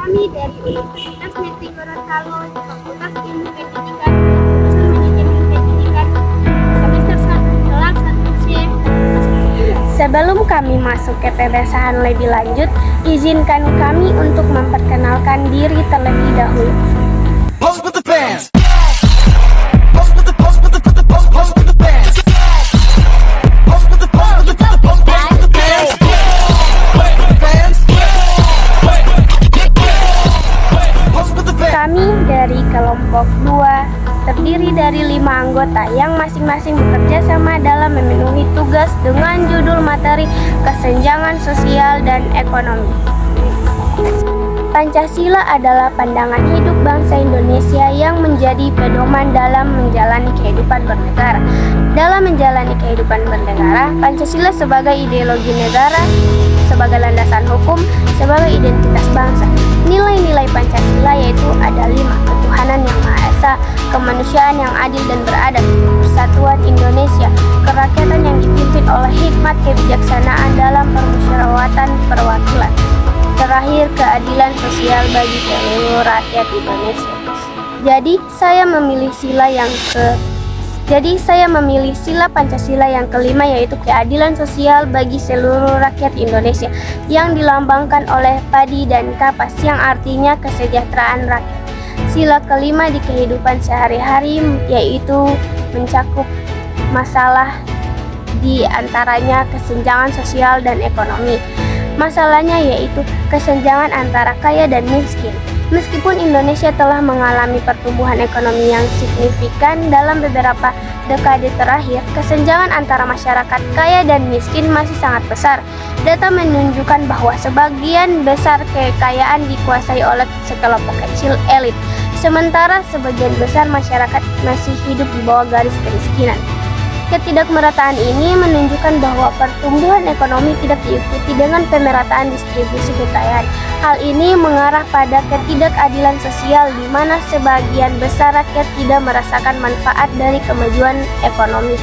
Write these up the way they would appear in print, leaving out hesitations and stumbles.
Kami dari Universitas Negeri Gorontalo, Fakultas Ilmu Pendidikan, jurusan Manajemen Pendidikan, semester 1 kelas 1C. Sebelum kami masuk ke pembahasan lebih lanjut, izinkan kami untuk memperkenalkan diri terlebih dahulu. Pose with the bands. Pose with the pose with the pose pose with the bands. Pose with the pose with the pose pose with the bands. Pose with the bands. Kami dari kelompok 2 terdiri dari 5 anggota yang masing-masing bekerja sama dalam memenuhi tugas dengan judul materi kesenjangan sosial dan ekonomi. Pancasila adalah pandangan hidup bangsa Indonesia yang menjadi pedoman dalam menjalani kehidupan bernegara. Dalam menjalani kehidupan bernegara, Pancasila sebagai ideologi negara, sebagai landasan hukum, sebagai identitas bangsa. Nilai-nilai Pancasila yaitu ada 5: ketuhanan yang Maha Esa, kemanusiaan yang adil dan beradab, persatuan Indonesia, kerakyatan yang dipimpin oleh hikmat kebijaksanaan dalam permusyawaratan perwakilan, terakhir keadilan sosial bagi seluruh rakyat Indonesia. Jadi saya memilih sila Pancasila yang kelima, yaitu keadilan sosial bagi seluruh rakyat Indonesia, yang dilambangkan oleh padi dan kapas yang artinya kesejahteraan rakyat. Sila kelima di kehidupan sehari-hari yaitu mencakup masalah di antaranya kesenjangan sosial dan ekonomi. Masalahnya yaitu kesenjangan antara kaya dan miskin. Meskipun Indonesia telah mengalami pertumbuhan ekonomi yang signifikan dalam beberapa dekade terakhir, kesenjangan antara masyarakat kaya dan miskin masih sangat besar. Data menunjukkan bahwa sebagian besar kekayaan dikuasai oleh sekelompok kecil elit, sementara sebagian besar masyarakat masih hidup di bawah garis kemiskinan. Ketidakmerataan ini menunjukkan bahwa pertumbuhan ekonomi tidak diikuti dengan pemerataan distribusi kekayaan. Hal ini mengarah pada ketidakadilan sosial di mana sebagian besar rakyat tidak merasakan manfaat dari kemajuan ekonomi.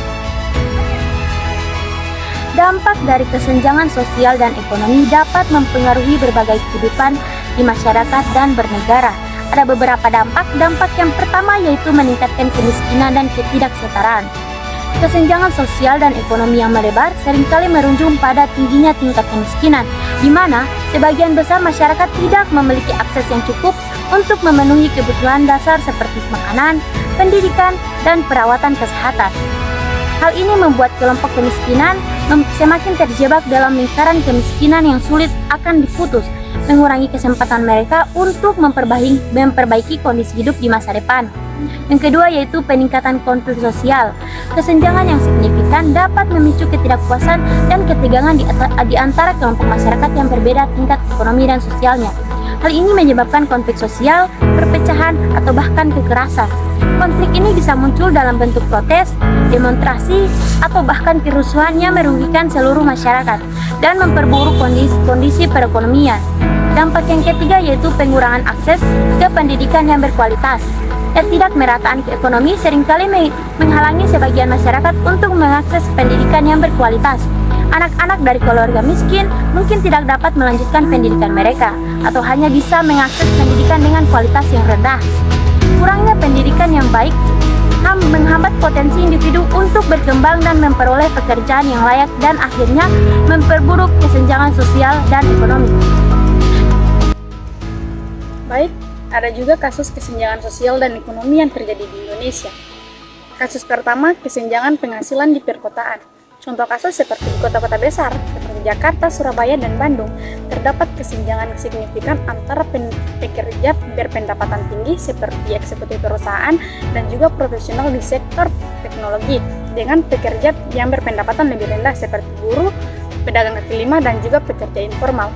Dampak dari kesenjangan sosial dan ekonomi dapat mempengaruhi berbagai kehidupan di masyarakat dan bernegara. Ada beberapa dampak. Dampak yang pertama yaitu meningkatkan kemiskinan dan ketidaksetaraan. Kesenjangan sosial dan ekonomi yang melebar seringkali merujung pada tingginya tingkat kemiskinan, di mana sebagian besar masyarakat tidak memiliki akses yang cukup untuk memenuhi kebutuhan dasar seperti makanan, pendidikan, dan perawatan kesehatan. Hal ini membuat kelompok kemiskinan semakin terjebak dalam lingkaran kemiskinan yang sulit akan diputus, mengurangi kesempatan mereka untuk memperbaiki kondisi hidup di masa depan. Yang kedua yaitu peningkatan konflik sosial. Kesenjangan yang signifikan dapat memicu ketidakpuasan dan ketegangan di antara kelompok masyarakat yang berbeda tingkat ekonomi dan sosialnya. Hal ini menyebabkan konflik sosial, perpecahan, atau bahkan kekerasan. Konflik ini bisa muncul dalam bentuk protes, demonstrasi, atau bahkan kerusuhan yang merugikan seluruh masyarakat dan memperburuk kondisi perekonomian. Dampak yang ketiga yaitu pengurangan akses ke pendidikan yang berkualitas. Ketidakmerataan ekonomi seringkali menghalangi sebagian masyarakat untuk mengakses pendidikan yang berkualitas. Anak-anak dari keluarga miskin mungkin tidak dapat melanjutkan pendidikan mereka, atau hanya bisa mengakses pendidikan dengan kualitas yang rendah. Kurangnya pendidikan yang baik menghambat potensi individu untuk berkembang dan memperoleh pekerjaan yang layak, dan akhirnya memperburuk kesenjangan sosial dan ekonomi. Baik, ada juga kasus kesenjangan sosial dan ekonomi yang terjadi di Indonesia. Kasus pertama, kesenjangan penghasilan di perkotaan. Contoh kasus seperti di kota-kota besar, seperti Jakarta, Surabaya, dan Bandung, terdapat kesenjangan signifikan antara pekerja berpendapatan tinggi seperti eksekutif perusahaan dan juga profesional di sektor teknologi, dengan pekerja yang berpendapatan lebih rendah seperti buruh, pedagang kaki lima, dan juga pekerja informal.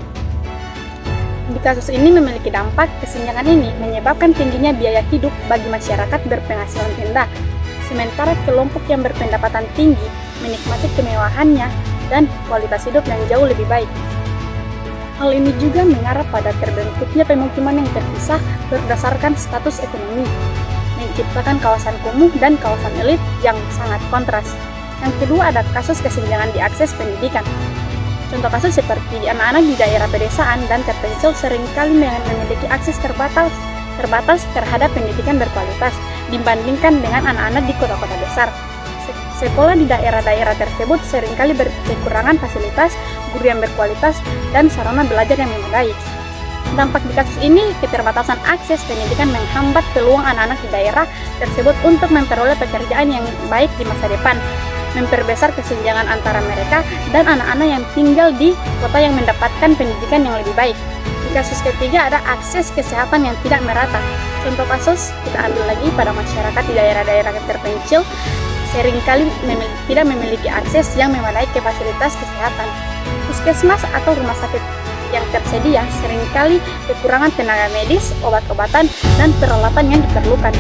Di kasus ini memiliki dampak. Kesenjangan ini menyebabkan tingginya biaya hidup bagi masyarakat berpenghasilan rendah, sementara kelompok yang berpendapatan tinggi menikmati kemewahannya dan kualitas hidup yang jauh lebih baik. Hal ini juga mengarah pada terbentuknya pemukiman yang terpisah berdasarkan status ekonomi, menciptakan kawasan kumuh dan kawasan elit yang sangat kontras. Yang kedua ada kasus kesenjangan di akses pendidikan. Contoh kasus seperti anak-anak di daerah pedesaan dan terpencil seringkali memiliki akses terbatas terhadap pendidikan berkualitas dibandingkan dengan anak-anak di kota-kota besar. Sekolah di daerah-daerah tersebut seringkali kekurangan fasilitas, guru yang berkualitas, dan sarana belajar yang memadai. Dampak di kasus ini, keterbatasan akses pendidikan menghambat peluang anak-anak di daerah tersebut untuk memperoleh pekerjaan yang baik di masa depan, memperbesar kesenjangan antara mereka dan anak-anak yang tinggal di kota yang mendapatkan pendidikan yang lebih baik. Di kasus ketiga ada akses kesehatan yang tidak merata. Contoh kasus kita ambil lagi pada masyarakat di daerah-daerah terpencil seringkali tidak memiliki akses yang memadai ke fasilitas kesehatan. Puskesmas atau rumah sakit yang tersedia seringkali kekurangan tenaga medis, obat-obatan, dan peralatan yang diperlukan.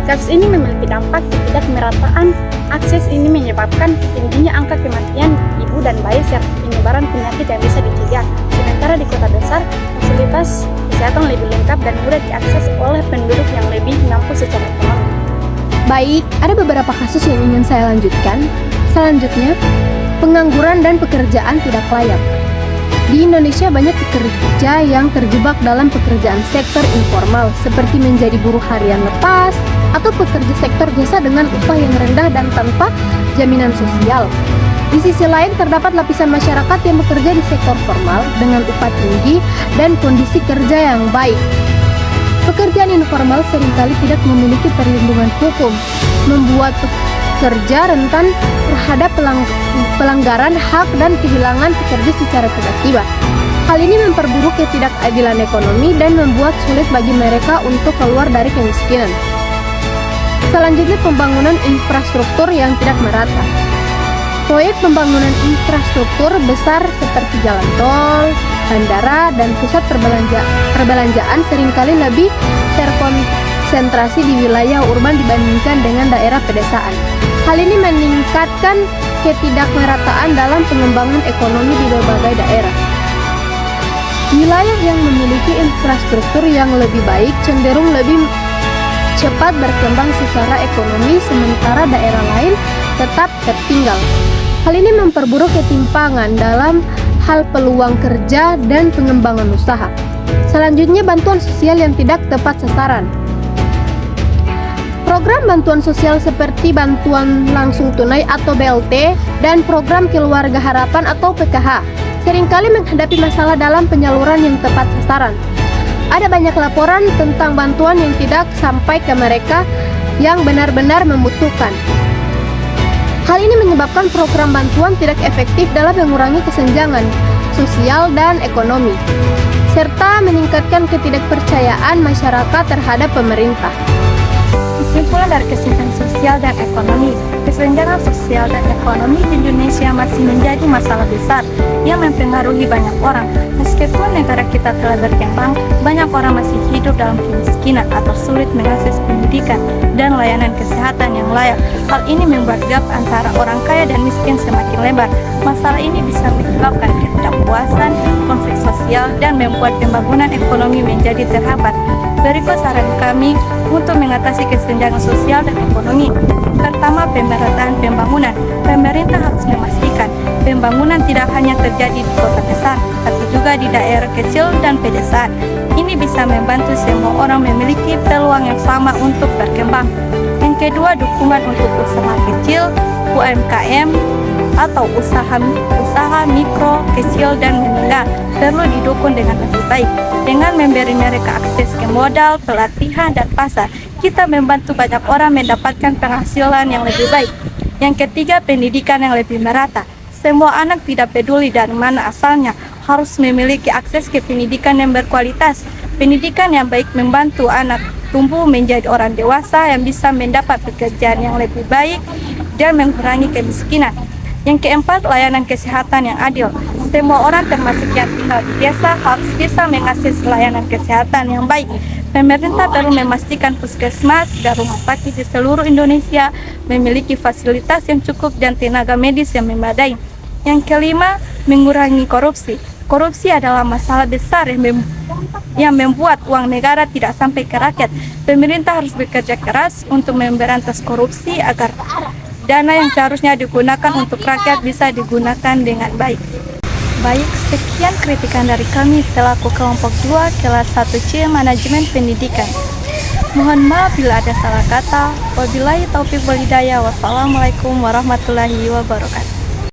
Kasus ini memiliki dampak ketidakmerataan akses ini menyebabkan tingginya angka kematian ibu dan bayi serta penyebaran penyakit yang bisa dicegah. Sementara di kota besar, fasilitas kesehatan lebih lengkap dan mudah diakses oleh penduduk yang lebih mampu secara ekonomi. Baik, ada beberapa kasus yang ingin saya lanjutkan. Selanjutnya, pengangguran dan pekerjaan tidak layak. Di Indonesia banyak pekerja yang terjebak dalam pekerjaan sektor informal seperti menjadi buruh harian lepas atau pekerja sektor jasa dengan upah yang rendah dan tanpa jaminan sosial. Di sisi lain terdapat lapisan masyarakat yang bekerja di sektor formal dengan upah tinggi dan kondisi kerja yang baik. Pekerjaan informal seringkali tidak memiliki perlindungan hukum, membuat pekerja rentan terhadap pelanggaran hak dan kehilangan pekerja secara tiba-tiba. Hal ini memperburuk ketidakadilan ekonomi dan membuat sulit bagi mereka untuk keluar dari kemiskinan. Selanjutnya, pembangunan infrastruktur yang tidak merata. Proyek pembangunan infrastruktur besar seperti jalan tol, bandara, dan pusat perbelanjaan seringkali lebih terkonsentrasi di wilayah urban dibandingkan dengan daerah pedesaan. Hal ini meningkatkan ketidakmerataan dalam pengembangan ekonomi di berbagai daerah. Wilayah yang memiliki infrastruktur yang lebih baik cenderung lebih cepat berkembang secara ekonomi, sementara daerah lain tetap tertinggal. Hal ini memperburuk ketimpangan dalam hal peluang kerja dan pengembangan usaha. Selanjutnya, bantuan sosial yang tidak tepat sasaran. Program bantuan sosial seperti bantuan langsung tunai atau BLT dan program keluarga harapan atau PKH seringkali menghadapi masalah dalam penyaluran yang tepat sasaran. Ada banyak laporan tentang bantuan yang tidak sampai ke mereka yang benar-benar membutuhkan. Hal ini menyebabkan program bantuan tidak efektif dalam mengurangi kesenjangan sosial dan ekonomi, serta meningkatkan ketidakpercayaan masyarakat terhadap pemerintah. Kesimpulan dari kesenjangan sosial dan ekonomi, kesenjangan sosial dan ekonomi di Indonesia masih menjadi masalah besar yang mempengaruhi banyak orang. Meskipun negara kita telah berkembang, banyak orang masih hidup dalam kemiskinan atau sulit mengakses pendidikan dan layanan kesehatan yang layak. Hal ini membuat gap antara orang kaya dan miskin semakin lebar. Masalah ini bisa menyebabkan ketidakpuasan, konflik sosial, dan membuat pembangunan ekonomi menjadi terhambat. Berikut saran kami untuk mengatasi kesenjangan sosial dan ekonomi. Pertama, pemerataan pembangunan. Pemerintah harus memastikan pembangunan tidak hanya terjadi di kota besar, tapi juga di daerah kecil dan pedesaan. Ini bisa membantu semua orang memiliki peluang yang sama untuk berkembang. Yang kedua, dukungan untuk usaha kecil, UMKM, atau usaha mikro, kecil, dan menengah perlu didukung dengan lebih baik. Dengan memberi mereka akses ke modal, pelatihan, dan pasar, kita membantu banyak orang mendapatkan penghasilan yang lebih baik. Yang ketiga, pendidikan yang lebih merata. Semua anak, tidak peduli dari mana asalnya, harus memiliki akses ke pendidikan yang berkualitas. Pendidikan yang baik membantu anak tumbuh menjadi orang dewasa yang bisa mendapat pekerjaan yang lebih baik dan mengurangi kemiskinan. Yang keempat, layanan kesehatan yang adil. Semua orang termasuk yang tinggal di desa harus bisa mengakses layanan kesehatan yang baik. Pemerintah perlu memastikan puskesmas dan rumah sakit di seluruh Indonesia memiliki fasilitas yang cukup dan tenaga medis yang memadai. Yang kelima, mengurangi korupsi. Korupsi adalah masalah besar yang membuat uang negara tidak sampai ke rakyat. Pemerintah harus bekerja keras untuk memberantas korupsi agar dana yang seharusnya digunakan untuk rakyat bisa digunakan dengan baik. Baik, sekian kritikan dari kami selaku kelompok 2 kelas 1C Manajemen Pendidikan. Mohon maaf bila ada salah kata. Wabillahi taufiq wal hidayah. Wassalamualaikum warahmatullahi wabarakatuh.